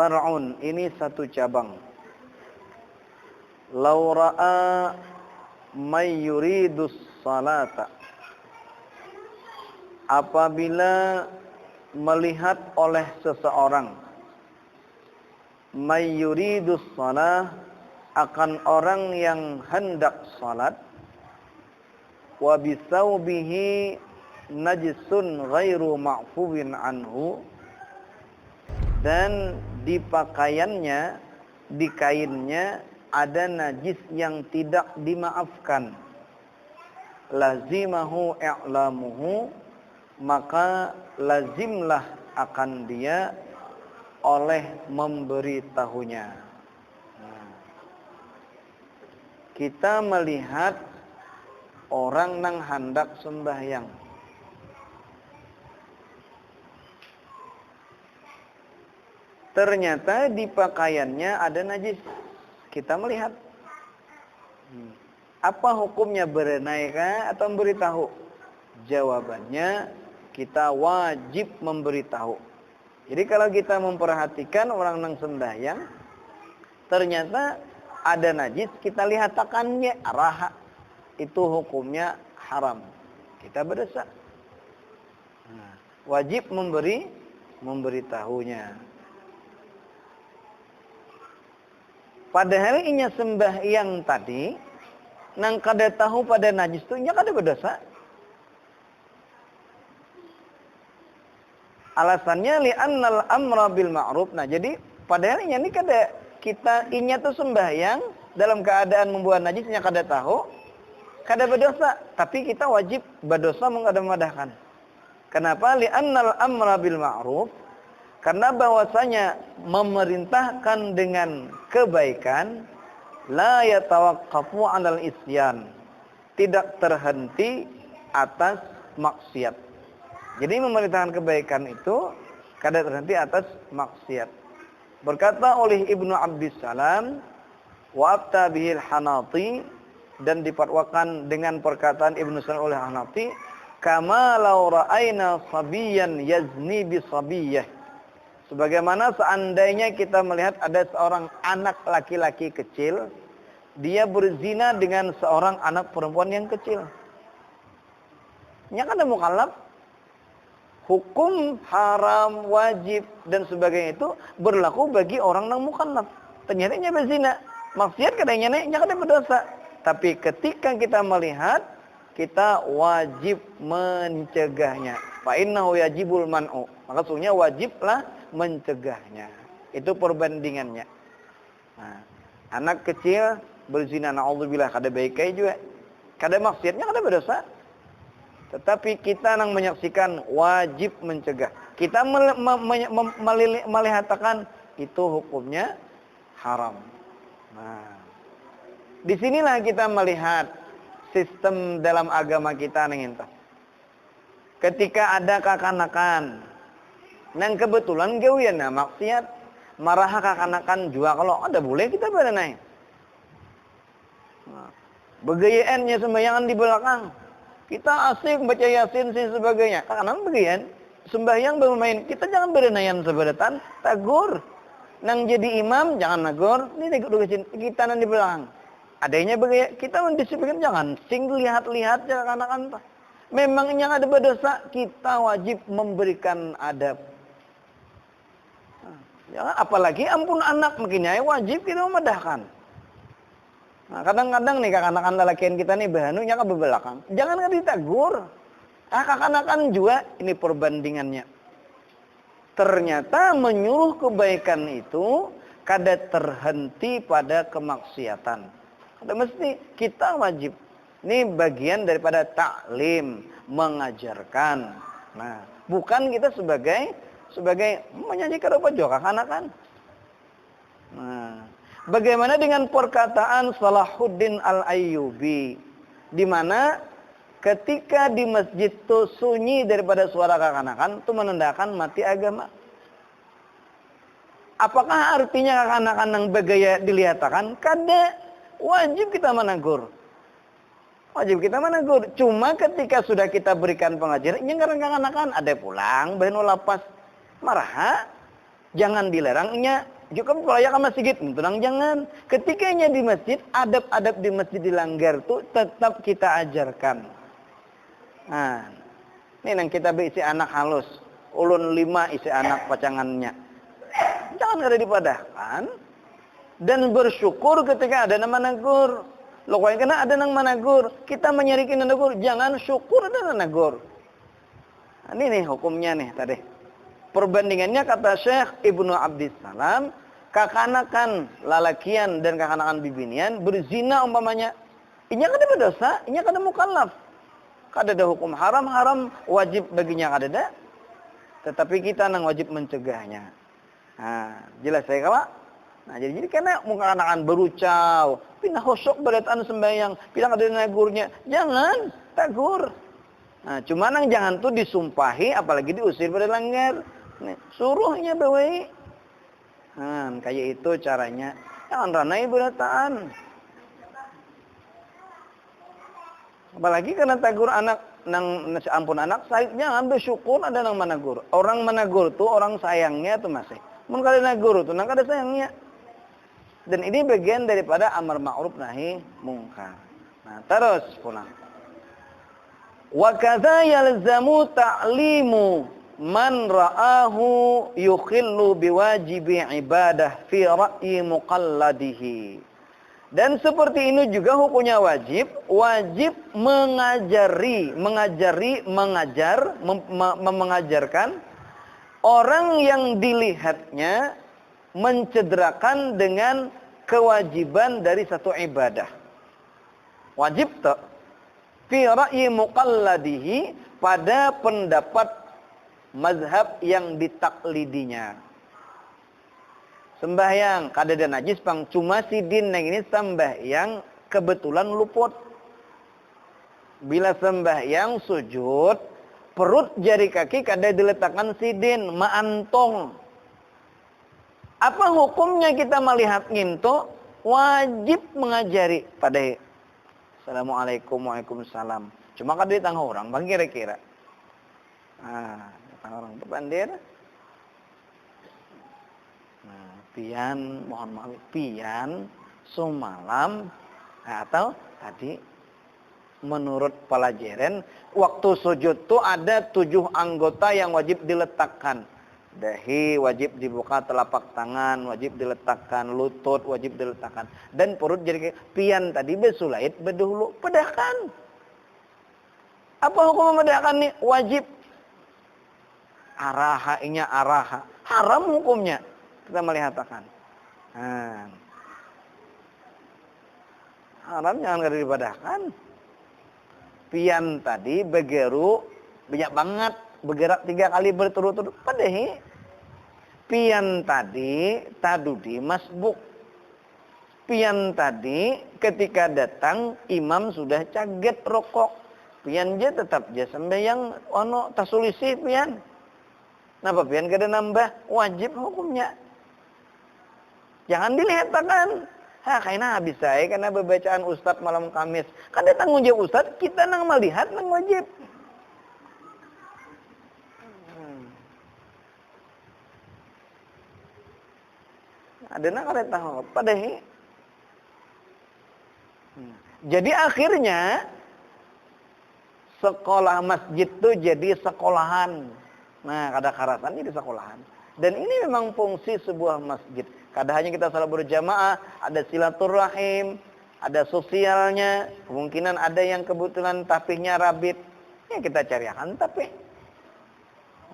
far'un, ini satu cabang. Law ra'a may yuridus salata, apabila melihat oleh seseorang may yuridus salah, akan orang yang hendak salat, wa bisawbihi najsun ghairu ma'fuwin anhu, dan di pakaiannya, di kainnya ada najis yang tidak dimaafkan. Lazimahu i'lamuhu, maka lazimlah akan dia oleh memberitahunya. Kita melihat orang nang hendak sembahyang, ternyata di pakaiannya ada najis. Kita melihat, apa hukumnya, berenaikah atau memberitahu? Jawabannya, kita wajib memberitahu. Jadi kalau kita memperhatikan orang nang sembahyang, ternyata ada najis, kita lihatakannya arah, itu hukumnya haram. Kita berdosa. Wajib memberitahunya. Padahal inya sembahyang tadi, nang kada tahu pada najis itu, inya kada berdosa. Alasannya li'annal amra bil ma'ruf. Nah, jadi padahal inya ini kada, inya tuh sembahyang dalam keadaan membuat najis, inya kada tahu, kada berdosa. Tapi kita wajib berdosa mengadah-madahkan. Kenapa? Li'annal amra bil ma'ruf. Karena bahwasanya memerintahkan dengan kebaikan, la yatawaqqafu 'alal isyan, tidak terhenti atas maksiat. Jadi memerintahkan kebaikan itu kada terhenti atas maksiat. Berkata oleh Ibnu Abdissalam, wa afta bihil Hanati, dan dipatwakan dengan perkataan Ibnu Salam oleh Hanati, kama law ra'aina sabiyan yazni bi sabiyyah, sebagaimana seandainya kita melihat ada seorang anak laki-laki kecil, dia berzina dengan seorang anak perempuan yang kecil. Nya kan ada mukallaf. Hukum haram, wajib, dan sebagainya itu berlaku bagi orang yang mukallaf. Ternyata nya berzina. Maksiat kadangnya nya kada berdosa. Tapi ketika kita melihat, kita wajib mencegahnya. Fa innahu yajibul man'u. Maka sungguhnya wajiblah mencegahnya. Itu perbandingannya. Nah, anak kecil berzina, na'udzubillah, kada baik juga. Kada maksiatnya, kada berdosa. Tetapi kita nang menyaksikan, wajib mencegah. Kita melihatkan itu hukumnya haram. Nah, disinilah kita melihat sistem dalam agama kita nang ento. Ketika ada kakanakan nang kebetulan gawian maksiat, marah kakanakan juga, kalau ada boleh kita berenai. Begayaannya sembayangan di belakang. Kita asik baca Yasin dan sebagainya. Kakanakan begayan, sembahyang bermain. Kita jangan berenayan seberatan, tagur. Nang jadi imam jangan nagur, ini kita nang di belakang. Adanya begaya, kita mendisiplinkan, jangan sing lihat-lihat kakanakan. Memangnya ada berdosa, kita wajib memberikan adab. Jangan, apalagi ampun anak, makanya wajib kita memadahkan. Nah, kadang-kadang nih kakak-kanakan lelakian kita nih bahanunya ke belakang. Jangan ditegur. Kakak-kanakan juga, ini perbandingannya. Ternyata menyuruh kebaikan itu kada terhenti pada kemaksiatan. Kada mesti kita wajib. Ini bagian daripada taklim, mengajarkan. Nah, bukan kita sebagai menyajikan rupa joka kanakan. Nah, bagaimana dengan perkataan Salahuddin Al-Ayyubi, di mana ketika di masjid itu sunyi daripada suara kakanakan, itu menandakan mati agama. Apakah artinya kakanakan yang bergaya dilihatkan? Kada, wajib kita menegur. Wajib kita menegur. Cuma ketika sudah kita berikan pengajaran, yang kakanakan ada pulang, bahinu lapas marah. Jangan dilarangnya juga pelayak ke masjid, tenang jangan. Ketikanya di masjid, adab-adab di masjid dilanggar tuh tetap kita ajarkan. Nah, ini yang kita isi anak halus. Ulun 5 isi anak pacangannya. Jangan ada dipadahkan. Dan bersyukur ketika ada nama nagur. Loh karena ada nang managur, kita menyarikin nagur, jangan syukur ada nagur. Nah, ini nih hukumnya nih tadi. Perbandingannya kata Syekh Ibnu Abdissalam, kakanakan lalakian dan kakanakan bibinian berzina umpamanya. Inya kada berdosa, inya kada mukallaf. Kada ada hukum haram wajib baginya kada ada. Tetapi kita nang wajib mencegahnya. Nah, jelas saya kalau. Nah, jadi karena muka anak-anak berucau, pindah hosok berataan sembahyang, pindah ada nagurnya. Jangan, tagur. Nah, cuma nang jangan tuh disumpahi, apalagi diusir pada langgar. Nih, suruhnya bawai. Nah, kayak itu caranya. Jangan ranai berataan. Apalagi karena tagur anak, nang ampun anak, jangan bersyukur ada nang managur. Orang managur tuh orang sayangnya tuh masih. Mun kada nagur tuh nang kada sayangnya. Dan ini bagian daripada amar ma'ruf nahi mungkar. Nah, terus pulang. Wa kadza yalzamu ta'limu man ra'ahu yukhillu biwajibi ibadah fi ra'yi muqalladihi. Dan seperti ini juga hukumnya wajib mengajarkan orang yang dilihatnya mencederakan dengan kewajiban dari satu ibadah. Wajib tak? Fi ra'yi muqalladihi, pada pendapat mazhab yang ditaklidinya. Sembahyang kada ada najis pang cuma sidin yang ini sembahyang kebetulan luput. Bila sembahyang sujud, perut jari kaki kada diletakkan sidin, maantong. Apa hukumnya kita melihat nginto? Wajib mengajari pada Assalamualaikum, waalaikumsalam. Cuma kada ditangga orang, bang kira-kira. Nah, ditangga orang berbandir. Nah, pian, mohon maaf, pian, semalam, atau tadi menurut pelajaran, waktu sujud tuh ada 7 anggota yang wajib diletakkan. Dahi wajib dibuka, telapak tangan wajib diletakkan, lutut wajib diletakkan, dan perut jadi pian tadi besulait bedahulu pedahkan. Apa hukum memedahkan nih? Wajib. Araha-nya araha, haram hukumnya kita melihatkan. Nah, haram jangan kada dipedahkan. Pian tadi begeru banyak banget. Bergerak 3 kali berturut-turut. Padahal pian tadi tadudi masbuk. Pian tadi ketika datang imam sudah caget rokok. Pian je tetap je sembahyang ono tasulisi pian. Napa pian kada nambah? Wajib hukumnya. Jangan dilihatkan. Kayaknya habis saya karena bacaan ustaz malam Kamis. Kan dia tanggung jawab ustaz, kita nang melihat nang wajib. Ada nak ada tahu padahal. Jadi akhirnya sekolah masjid tuh jadi sekolahan. Nah, kada karasan jadi sekolahan. Dan ini memang fungsi sebuah masjid. Kada hanya kita salat berjamaah, ada silaturahim, ada sosialnya, kemungkinan ada yang kebetulan tapihnya rabit. Ya kita carikan tapih.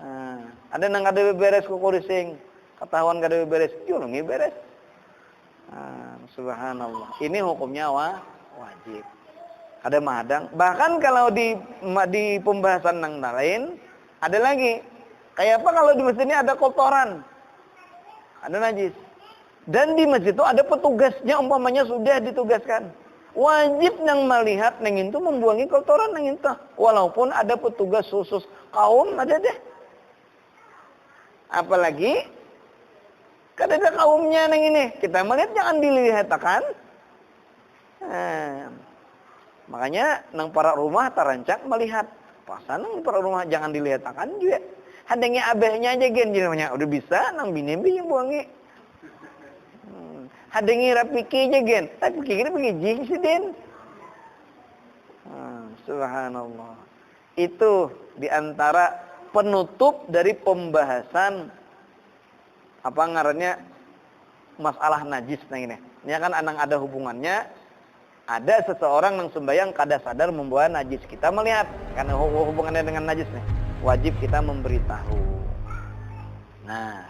Nah, ada nang kada beres kukurising. Ketahuan kada beres, julungi beres. Nah, subhanallah. Ini hukumnya wajib. Ada madang. Bahkan kalau di pembahasan yang lain, ada lagi. Kayak apa kalau di masjid ini ada kotoran, ada najis. Dan di masjid itu ada petugasnya, umpamanya sudah ditugaskan. Wajib nang melihat nang itu membuangi kotoran nang itu. Walaupun ada petugas khusus kaum ada deh. Apalagi kada ada kaumnya nang ini. Kita melihat jangan dilihatkan. Nah, makanya nang para rumah tarancak melihat. Pasan nang para rumah jangan dilihatkan juga. Hadengnya abehnya aja gen namanya udah bisa nang bini yang buangi. Hadengi rapiki aja gen, tapi kira pergi jing sih den. Subhanallah. Itu diantara penutup dari pembahasan apa ngarannya masalah najis nah ini. Ini kan anang ada hubungannya. Ada seseorang yang sembahyang kada sadar membawa najis. Kita melihat karena hubungannya dengan najis nih. Wajib kita memberitahu. Nah,